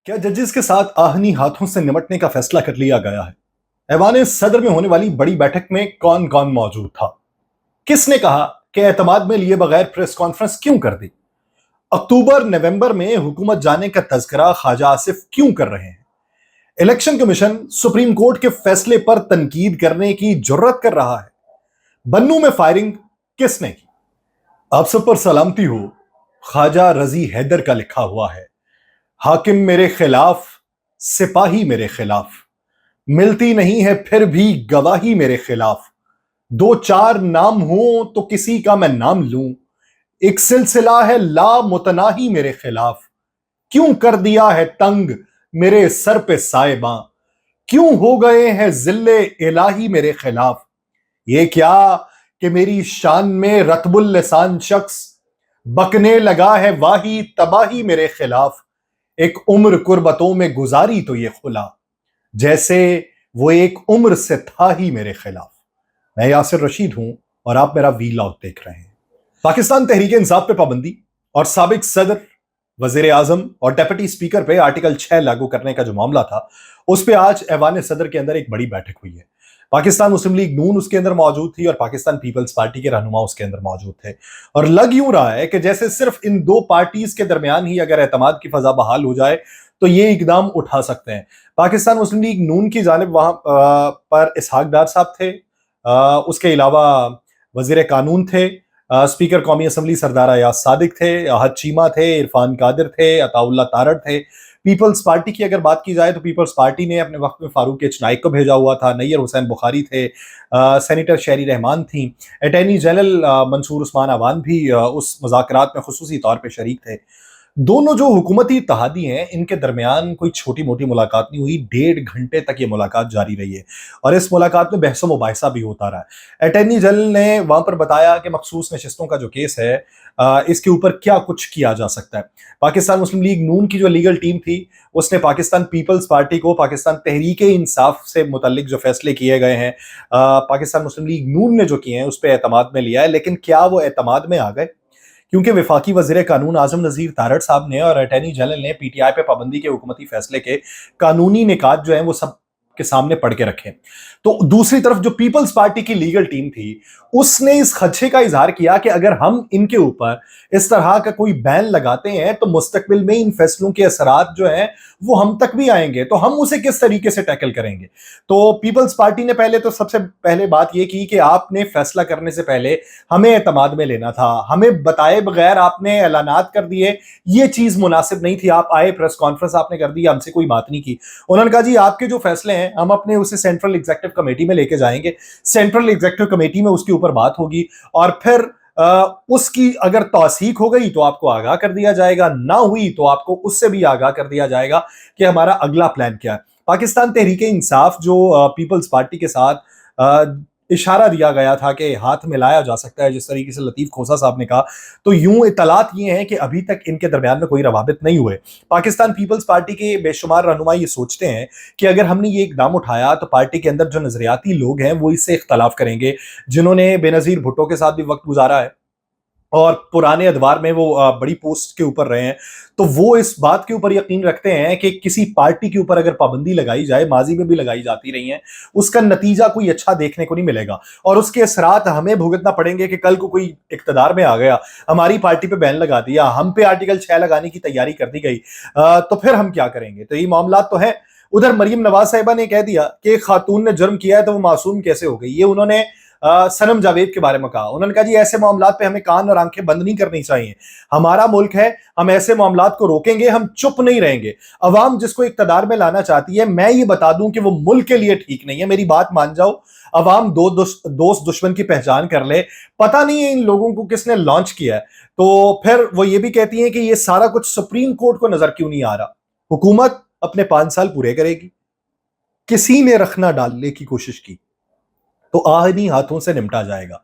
क्या जजेस के साथ आहनी हाथों से निपटने का फैसला कर लिया गया है? ऐवान सदर में होने वाली बड़ी बैठक में कौन कौन मौजूद था? किसने कहा कि एतमाद में लिए बगैर प्रेस कॉन्फ्रेंस क्यों कर दी? अक्टूबर नवंबर में हुकूमत जाने का तज़किरा ख्वाजा आसिफ क्यों कर रहे हैं? इलेक्शन कमीशन सुप्रीम कोर्ट के फैसले पर तनकीद करने की जुर्रत कर रहा है। बन्नू में फायरिंग किसने की? आप सब पर सलामती हो। ख्वाजा रजी हैदर का लिखा हुआ है, हाकिम मेरे खिलाफ, सिपाही मेरे खिलाफ, मिलती नहीं है फिर भी गवाही मेरे खिलाफ। दो चार नाम हो तो किसी का मैं नाम लूं, एक सिलसिला है ला मुतनाही मेरे खिलाफ। क्यों कर दिया है तंग मेरे सर पे साहिबां, क्यों हो गए हैं जिल्ले इलाही मेरे खिलाफ। ये क्या कि मेरी शान में रतबुल लिसान शख्स बकने लगा है वाही तबाही मेरे खिलाफ। एक उम्र कुर्बतों में गुजारी तो ये खुला, जैसे वो एक उम्र से था ही मेरे खिलाफ। मैं यासिर रशीद हूं और आप मेरा वीलॉग देख रहे हैं। पाकिस्तान तहरीक इंसाफ पे पाबंदी और साबिक सदर, वजीर आजम और डेप्यूटी स्पीकर पे आर्टिकल 6 लागू करने का जो मामला था, उस पर आज ऐवान सदर के अंदर एक बड़ी बैठक हुई है। पाकिस्तान मुस्लिम लीग नून उसके अंदर मौजूद थी और पाकिस्तान पीपल्स पार्टी के रहनुमा उसके अंदर मौजूद थे। और लग यूं रहा है कि जैसे सिर्फ इन दो पार्टीज के दरमियान ही अगर एतमाद की फजा बहाल हो जाए तो ये इकदाम उठा सकते हैं। पाकिस्तान मुस्लिम लीग नून की जानिब वहां पर इसहाक डार साहब थे, उसके अलावा वजीर कानून थे, स्पीकर कौमी असम्बली सरदार अयाज सादिक थे, अहद चीमा थे, इरफान कादिर थे, अताउल्ला तारड़ थे। पीपल्स पार्टी की अगर बात की जाए तो पीपल्स पार्टी ने अपने वक्त में फारूक एच नाइक को भेजा हुआ था, नैयर हुसैन बुखारी थे, सेनेटर शहरी रहमान थी, अटॉर्नी जनरल मंसूर उस्मान अवान भी उस मुज़ाकरात में खुसूसी तौर पर शरीक थे। दोनों जो हुकूमती इत्तेहादी हैं, इनके दरमियान कोई छोटी मोटी मुलाकात नहीं हुई, 1.5 घंटे तक ये मुलाकात जारी रही है और इस मुलाकात में बहस मुबाहिसा भी होता रहा है। अटॉर्नी जनरल ने वहां पर बताया कि मखसूस नशिस्तों का जो केस है, इसके ऊपर क्या कुछ किया जा सकता है। पाकिस्तान मुस्लिम लीग नून की जो लीगल टीम थी, उसने पाकिस्तान पीपल्स पार्टी को पाकिस्तान तहरीक इंसाफ से मुतल्लिक जो फैसले किए गए हैं, पाकिस्तान मुस्लिम लीग नून ने जो किए हैं उस पर एतमाद में लिया है। लेकिन क्या वो एतमाद में आ गए? क्योंकि वफाकी वजीर कानून आजम नज़ीर तारड़ साहब ने और अटॉर्नी जनरल ने पीटीआई पे पाबंदी के हुकूमती फैसले के कानूनी निकात जो है वो सब के सामने पढ़ के रखे। तो दूसरी तरफ जो पीपल्स पार्टी की लीगल टीम थी, उसने इस खदशे का इजहार किया कि अगर हम इनके ऊपर इस तरह का कोई बैन लगाते हैं तो मुस्तकबिल में इन फैसलों के असरात जो हैं वो हम तक भी आएंगे, तो हम उसे किस तरीके से टैकल करेंगे। तो पीपल्स पार्टी ने पहले तो सबसे पहले बात यह की कि आपने फैसला करने से पहले हमें एतमाद में लेना था, हमें बताए बगैर आपने ऐलानात कर दिए, ये चीज मुनासिब नहीं थी। आप आए, प्रेस कॉन्फ्रेंस आपने कर दी, हमसे कोई बात नहीं की। उन्होंने कहा जी आपके जो फैसले हैं हम अपने उसे सेंट्रल एग्जीक्यूटिव कमेटी में लेके जाएंगे, सेंट्रल एग्जीक्यूटिव कमेटी में उसके ऊपर बात होगी और फिर उसकी अगर तौसीक हो गई तो आपको आगाह कर दिया जाएगा, ना हुई तो आपको उससे भी आगाह कर दिया जाएगा कि हमारा अगला प्लान क्या है। पाकिस्तान तहरीक इंसाफ जो पीपल्स पार्टी के साथ इशारा दिया गया था कि हाथ मिलाया जा सकता है, जिस तरीके से लतीफ खोसा साहब ने कहा, तो यूं इतलात ये हैं कि अभी तक इनके दरमियान में कोई रवाबित नहीं हुए। पाकिस्तान पीपल्स पार्टी के बेशुमार रहनुमा ये सोचते हैं कि अगर हमने ये इकदाम उठाया तो पार्टी के अंदर जो नजरियाती लोग हैं वो इससे इख्तलाफ करेंगे, जिन्होंने बेनजीर भुट्टो के साथ भी वक्त गुजारा है और पुराने अदवार में वो बड़ी पोस्ट के ऊपर रहे हैं, तो वो इस बात के ऊपर यकीन रखते हैं कि किसी पार्टी के ऊपर अगर पाबंदी लगाई जाए, माजी में भी लगाई जाती रही है, उसका नतीजा कोई अच्छा देखने को नहीं मिलेगा और उसके असरात हमें भुगतना पड़ेंगे कि कल को कोई इक्तदार में आ गया, हमारी पार्टी पे बैन लगा दिया, हम पे आर्टिकल 6 लगाने की तैयारी कर दी गई, तो फिर हम क्या करेंगे। तो ये मामला तो है। उधर मरियम नवाज साहिबा ने कह दिया कि खातून ने जुर्म किया है तो वो मासूम कैसे हो गई। ये उन्होंने सनम जावेद के बारे में कहा। उन्होंने कहा जी ऐसे मामलात पे हमें कान और आंखें बंद नहीं करनी चाहिए, हमारा मुल्क है, हम ऐसे मामलात को रोकेंगे, हम चुप नहीं रहेंगे। अवाम जिसको इक्तदार में लाना चाहती है, मैं ये बता दूं कि वो मुल्क के लिए ठीक नहीं है, मेरी बात मान जाओ। अवाम दोस्त दुश्मन की पहचान कर ले, पता नहीं है इन लोगों को किसने लॉन्च किया है। तो फिर वो ये भी कहती हैं कि ये सारा कुछ सुप्रीम कोर्ट को नजर क्यों नहीं आ रहा। हुकूमत अपने 5 साल पूरे करेगी, किसी ने रखना डालने की कोशिश की तो आहनी हाथों से निपटा जाएगा।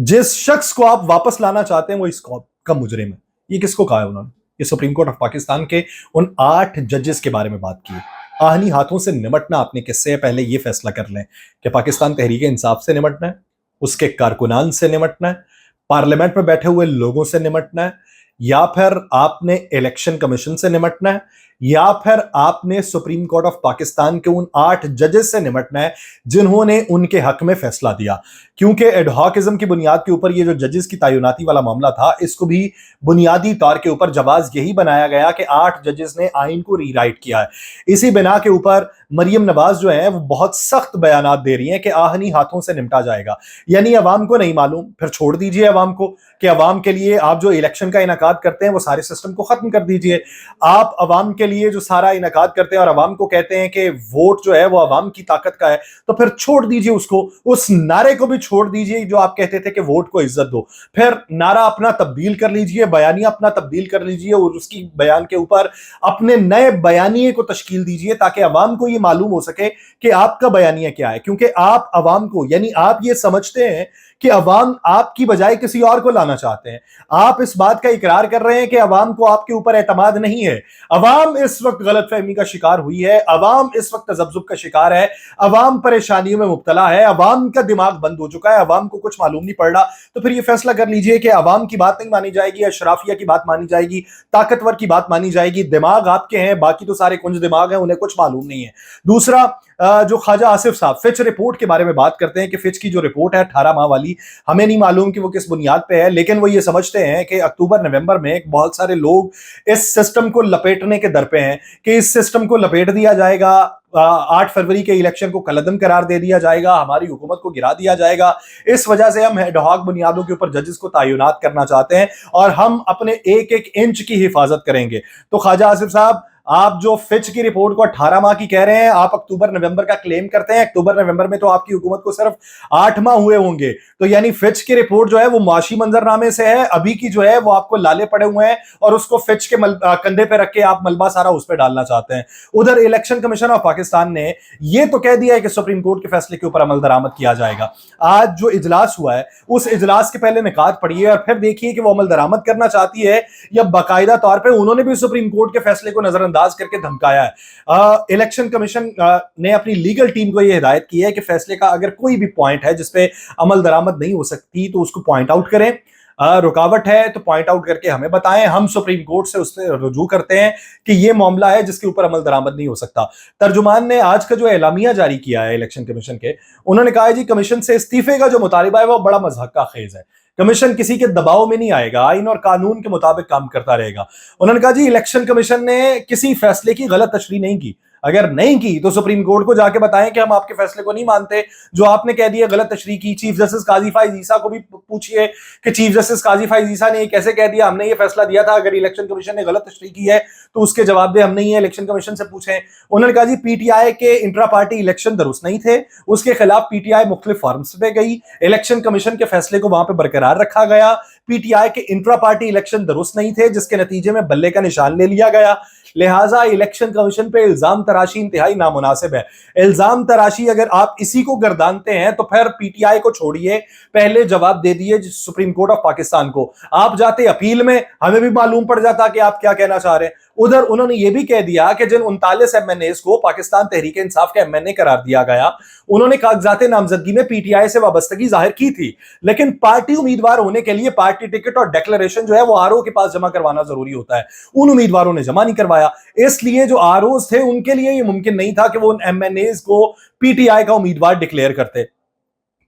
जिस शख्स को आप वापस लाना चाहते हैं वो इस कौम का मुजरिम है। ये किसको कहा है उन्होंने? ये सुप्रीम कोर्ट ऑफ पाकिस्तान के उन 8 जजेस के बारे में बात की है। आहनी हाथों से निपटना आपने किससे? पहले ये फैसला कर लें कि पाकिस्तान तहरीक इंसाफ से निपटना है, उसके कारकुनान से निपटना है, पार्लियामेंट में बैठे हुए लोगों से निपटना है, या फिर आपने इलेक्शन कमीशन से निपटना है, या फिर आपने सुप्रीम कोर्ट ऑफ पाकिस्तान के उन 8 जजेस से निपटना है जिन्होंने उनके हक में फैसला दिया? क्योंकि एडहॉकिज्म की बुनियाद के ऊपर ये जो जजेस की तैनाती वाला मामला था, इसको भी बुनियादी तौर के ऊपर जवाज यही बनाया गया कि 8 जजेस ने आइन को रीराइट किया है। इसी बिना के ऊपर मरियम नवाज जो है वो बहुत सख्त बयानात दे रही हैं कि आहनी हाथों से निपटा जाएगा। यानी अवाम को नहीं मालूम, फिर छोड़ दीजिए अवाम को कि अवाम के लिए आप जो इलेक्शन का इनेकाद करते हैं वो सारे सिस्टम को खत्म कर दीजिए। आप अवाम के लिए जो सारा इनेकाद करते हैं और अवाम को कहते हैं कि वोट जो है वो अवाम की ताकत का है, तो फिर छोड़ दीजिए उसको, उस नारे को भी छोड़ दीजिए जो आप कहते थे कि वोट को इज्जत दो। फिर नारा अपना तब्दील कर लीजिए, बयानिया अपना तब्दील कर लीजिए और उसकी बयान के ऊपर अपने नए बयानिए को तश्कील दीजिए ताकि अवाम को ये मालूम हो सके कि आपका बयानिया क्या है। क्योंकि आप अवाम को, यानी आप ये समझते हैं कि अवाम आपकी बजाय किसी और को लाना चाहते हैं। आप इस बात का इकरार कर रहे हैं कि अवाम को आपके ऊपर एतमाद नहीं है। अवाम इस वक्त गलतफहमी का शिकार हुई है, अवाम इस वक्त तजब्जुब का शिकार है, अवाम परेशानियों में मुब्तला है, अवाम का दिमाग बंद हो चुका है, अवाम को कुछ मालूम नहीं पड़ रहा। तो फिर ये फैसला कर लीजिए कि अवाम की बात नहीं मानी जाएगी, अशराफिया की बात मानी जाएगी, ताकतवर की बात मानी जाएगी। दिमाग आपके हैं, बाकी तो सारे कुंज दिमाग हैं, उन्हें कुछ मालूम नहीं है। दूसरा, जो ख्वाजा आसिफ साहब फिच रिपोर्ट के बारे में बात करते हैं कि फिच की जो रिपोर्ट है 18 माह वाली, हमें नहीं मालूम कि वो किस बुनियाद पे है, लेकिन वो ये समझते हैं कि अक्टूबर नवंबर में बहुत सारे लोग इस सिस्टम को लपेटने के दर पे हैं कि इस सिस्टम को लपेट दिया जाएगा, 8 फरवरी के इलेक्शन को कलअदम करार दे दिया जाएगा, हमारी हुकूमत को गिरा दिया जाएगा। इस वजह से हम एडहॉक बुनियादों के ऊपर जजेस को तैनात करना चाहते हैं और हम अपने एक एक इंच की हिफाजत करेंगे। तो ख्वाजा आसिफ साहब, आप जो फिच की रिपोर्ट को 18 माह की कह रहे हैं, आप अक्टूबर नवंबर का क्लेम करते हैं। अक्टूबर नवंबर में तो आपकी हुकूमत को सिर्फ 8 माह हुए होंगे। तो यानी फिच की रिपोर्ट जो है वो मुआशी मंजरनामे से है, अभी की जो है वो आपको लाले पड़े हुए हैं और उसको फिच के कंधे पे रख के आप मलबा सारा उस पर डालना चाहते हैं। उधर इलेक्शन कमीशन ऑफ पाकिस्तान ने ये तो कह दिया है कि सुप्रीम कोर्ट के फैसले के ऊपर अमल दरामद किया जाएगा। आज जो इजलास हुआ है उस इजलास के पहले निकात पढ़िए और फिर देखिए कि वो अमल दरामद करना चाहती है या बाकायदा तौर पर उन्होंने भी सुप्रीम कोर्ट के फैसले को नजरअंदाज करके धमकाया है। इलेक्शन कमीशन ने अपनी लीगल टीम को यह हिदायत की है कि फैसले का अगर कोई भी पॉइंट है जिसपे अमल दरामद नहीं हो सकती तो उसको पॉइंट आउट करें, रुकावट है तो पॉइंट आउट करके हमें बताएं, हम सुप्रीम कोर्ट से उस पर रुजू करते हैं कि यह मामला है जिसके ऊपर अमल दरामद नहीं हो सकता। तर्जुमान ने आज का जो एलामिया जारी किया है इलेक्शन कमीशन के, उन्होंने कहा है जी कमीशन से इस्तीफे का जो मुतालिबा है वो बड़ा मजहक का खेज है, कमीशन किसी के दबाव में नहीं आएगा, आइन और कानून के मुताबिक काम करता रहेगा। उन्होंने कहा जी इलेक्शन कमीशन ने किसी फैसले की गलत तशरीह नहीं की, अगर नहीं की तो सुप्रीम कोर्ट को जाके बताएं कि हम आपके फैसले को नहीं मानते, जो आपने कह दिया गलत तशरीह की। चीफ जस्टिस काजी फाइज ईसा को भी पूछिए कि चीफ जस्टिस काजी फाइज ईसा ने कैसे कह दिया, हमने ये फैसला दिया था, अगर इलेक्शन कमीशन ने गलत तशरीह की है तो उसके जवाब दे, हमने ये इलेक्शन कमीशन से पूछे। उन्होंने कहा जी पीटीआई के इंट्रा पार्टी इलेक्शन दुरुस्त नहीं थे, उसके खिलाफ पीटीआई मुख्तलिफ फॉर्म्स पे गई, इलेक्शन कमीशन के फैसले को वहां पर बरकरार रखा गया। पीटीआई के इंट्रा पार्टी इलेक्शन दुरुस्त नहीं थे जिसके नतीजे में बल्ले का निशान ले लिया गया, लिहाजा इलेक्शन कमीशन पे इल्जाम तराशी इंतहाई नामुनासिब है। इल्जाम तराशी अगर आप इसी को गर्दानते हैं तो फिर पीटीआई को छोड़िए, पहले जवाब दे दिए सुप्रीम कोर्ट ऑफ पाकिस्तान को। आप जाते अपील में, हमें भी मालूम पड़ जाता कि आप क्या कहना चाह रहे हैं। उधर उन्होंने यह भी कह दिया कि जिन 39 एमएनएस को पाकिस्तान तहरीक इंसाफ के एमएनए करार दिया गया, उन्होंने कागजात नामजदगी में पीटीआई से वाबस्तगी जाहिर की थी, लेकिन पार्टी उम्मीदवार होने के लिए पार्टी टिकट और डिक्लेरेशन जो है वो आरओ के पास जमा करवाना जरूरी होता है। उन उम्मीदवारों ने जमा नहीं करवाया, इसलिए जो आरओज थे उनके लिए यह मुमकिन नहीं था कि वो उन एमएनएस को पीटीआई का उम्मीदवार डिक्लेयर करते।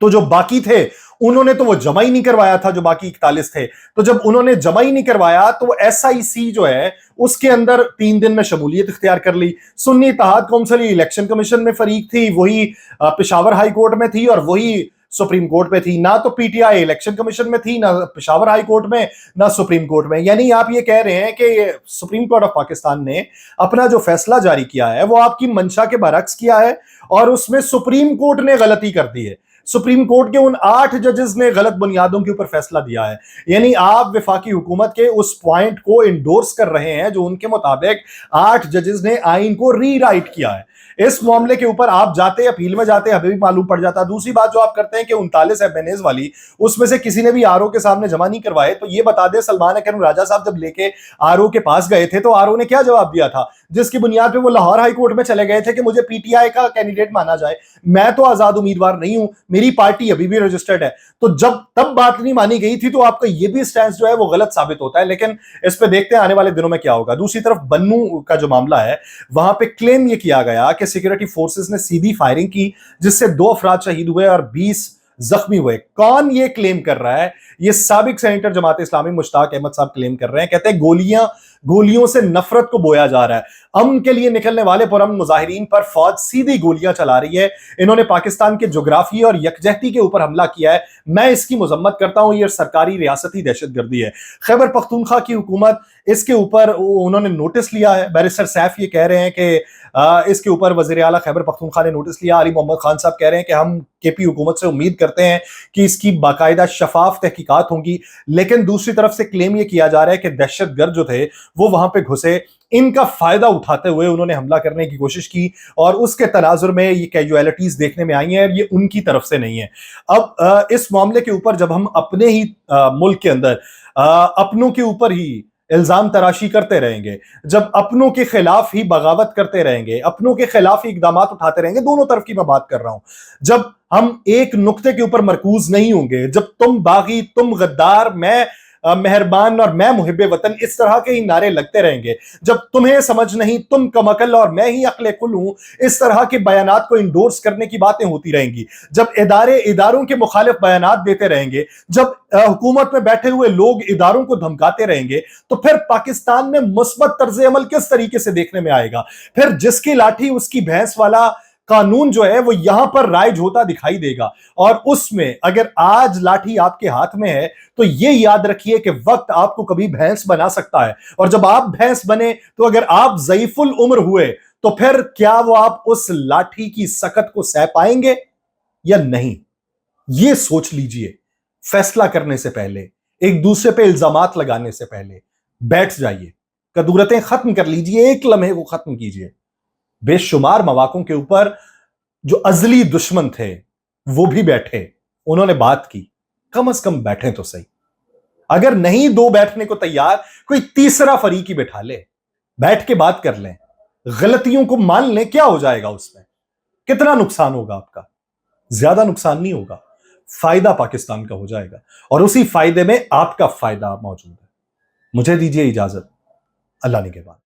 तो जो बाकी थे उन्होंने तो वो जमा ही नहीं करवाया था, जो बाकी 41 थे। तो जब उन्होंने जमा ही नहीं करवाया तो एसआईसी जो है उसके अंदर 3 दिन में शमूलियत इख्तियार कर ली। सुन्नी इत्तेहाद कौंसिल इलेक्शन कमीशन में फरीक थी, वही पेशावर हाई कोर्ट में थी और वही सुप्रीम कोर्ट पे थी। ना तो पीटीआई इलेक्शन कमीशन में थी, ना पेशावर हाई कोर्ट में, ना सुप्रीम कोर्ट में। यानी आप ये कह रहे हैं कि सुप्रीम कोर्ट ऑफ पाकिस्तान ने अपना जो फैसला जारी किया है वो आपकी मंशा के बरक्स किया है और उसमें सुप्रीम कोर्ट ने गलती कर दी है। सुप्रीम कोर्ट के उन 8 जजेस ने गलत बुनियादों के ऊपर फैसला दिया है। यानी आप वफाकी हुकूमत के उस पॉइंट को इंडोर्स कर रहे हैं जो उनके मुताबिक 8 जजेस ने आइन को रीराइट किया है। इस मामले के ऊपर आप जाते अपील में जाते, हमें भी मालूम पड़ जाता। दूसरी बात जो आप करते हैं कि 39 एमएनएस वाली, उसमें से किसी ने भी आरओ के सामने जमा नहीं करवाए, तो ये बता दे सलमान अकरम राजा साहब जब लेके आरओ के पास गए थे तो आरओ ने क्या जवाब दिया था, जिसकी बुनियाद पे वो लाहौर हाई कोर्ट में चले गए थे कि मुझे पीटीआई का कैंडिडेट माना जाए। मैं तो आजाद उम्मीदवार नहीं हूं, میری پارٹی ابھی بھی رجسٹرڈ ہے. تو جب تب بات نہیں مانی گئی تھی تو آپ کا یہ بھی سٹینس جو ہے وہ غلط ثابت ہوتا ہے. لیکن اس پہ دیکھتے ہیں آنے والے دنوں میں کیا ہوگا. دوسری طرف بنوں کا جو معاملہ ہے وہاں پہ کلیم یہ کیا گیا کہ سیکورٹی فورسز نے سیدھی فائرنگ کی جس سے 2 افراد شہید ہوئے اور 20 زخمی ہوئے. کون یہ کلیم کر رہا ہے؟ یہ سابق سینیٹر جماعت اسلامی مشتاق احمد صاحب کلیم کر رہے ہیں. کہتے ہیں گولیوں سے نفرت کو بویا جا رہا ہے. امن کے لیے نکلنے والے پرامن مظاہرین پر فوج سیدھی گولیاں چلا رہی ہے. انہوں نے پاکستان کے جغرافیے اور یکجہتی کے اوپر حملہ کیا ہے. میں اس کی مذمت کرتا ہوں. یہ سرکاری ریاستی دہشت گردی ہے. خیبر پختونخوا کی حکومت اس کے اوپر انہوں نے نوٹس لیا ہے. بیرسٹر سیف یہ کہہ رہے ہیں کہ اس کے اوپر وزیر اعلیٰ خیبر پختونخوا نے نوٹس لیا. علی محمد خان صاحب کہہ رہے ہیں کہ ہم کے پی حکومت سے امید کرتے ہیں کہ اس کی باقاعدہ شفاف تحقیقات ہوں گی. لیکن دوسری طرف سے کلیم یہ کیا جا رہا ہے کہ دہشت گرد جو تھے وہ وہاں پہ گھسے, ان کا فائدہ اٹھاتے ہوئے انہوں نے حملہ کرنے کی کوشش کی اور اس کے تناظر میں یہ کیجویلٹیز دیکھنے میں آئی ہیں اور یہ ان کی طرف سے نہیں ہے. اب اس معاملے کے اوپر جب ہم اپنے ہی ملک کے اندر اپنوں کے اوپر ہی الزام تراشی کرتے رہیں گے, جب اپنوں کے خلاف ہی بغاوت کرتے رہیں گے, اپنوں کے خلاف ہی اقدامات اٹھاتے رہیں گے, دونوں طرف کی میں بات کر رہا ہوں, جب ہم ایک نقطے کے اوپر مرکوز نہیں ہوں گے, جب تم باغی, تم غدار, میں مہربان اور میں محب وطن اس طرح کے ہی نعرے لگتے رہیں گے, جب تمہیں سمجھ نہیں, تم کم عقل اور میں ہی عقل کل ہوں, اس طرح کے بیانات کو انڈورس کرنے کی باتیں ہوتی رہیں گی, جب اداروں کے مخالف بیانات دیتے رہیں گے, جب حکومت میں بیٹھے ہوئے لوگ اداروں کو دھمکاتے رہیں گے, تو پھر پاکستان میں مثبت طرز عمل کس طریقے سے دیکھنے میں آئے گا؟ پھر جس کی لاٹھی اس کی بھینس والا قانون جو ہے وہ یہاں پر رائج ہوتا دکھائی دے گا. اور اس میں اگر آج لاٹھی آپ کے ہاتھ میں ہے تو یہ یاد رکھیے کہ وقت آپ کو کبھی بھینس بنا سکتا ہے, اور جب آپ بھینس بنے تو اگر آپ ضعیف العمر ہوئے تو پھر کیا وہ آپ اس لاٹھی کی سکت کو سہ پائیں گے یا نہیں؟ یہ سوچ لیجئے. فیصلہ کرنے سے پہلے, ایک دوسرے پہ الزامات لگانے سے پہلے بیٹھ جائیے, کدورتیں ختم کر لیجئے, ایک لمحے کو ختم کیجئے. بے شمار مواقعوں کے اوپر جو ازلی دشمن تھے وہ بھی بیٹھے, انہوں نے بات کی, کم از کم بیٹھیں تو صحیح. اگر نہیں دو بیٹھنے کو تیار, کوئی تیسرا فریق ہی بٹھا لے, بیٹھ کے بات کر لیں, غلطیوں کو مان لیں. کیا ہو جائے گا اس میں؟ کتنا نقصان ہوگا آپ کا؟ زیادہ نقصان نہیں ہوگا, فائدہ پاکستان کا ہو جائے گا, اور اسی فائدے میں آپ کا فائدہ موجود ہے. مجھے دیجیے اجازت. اللہ نگہبان.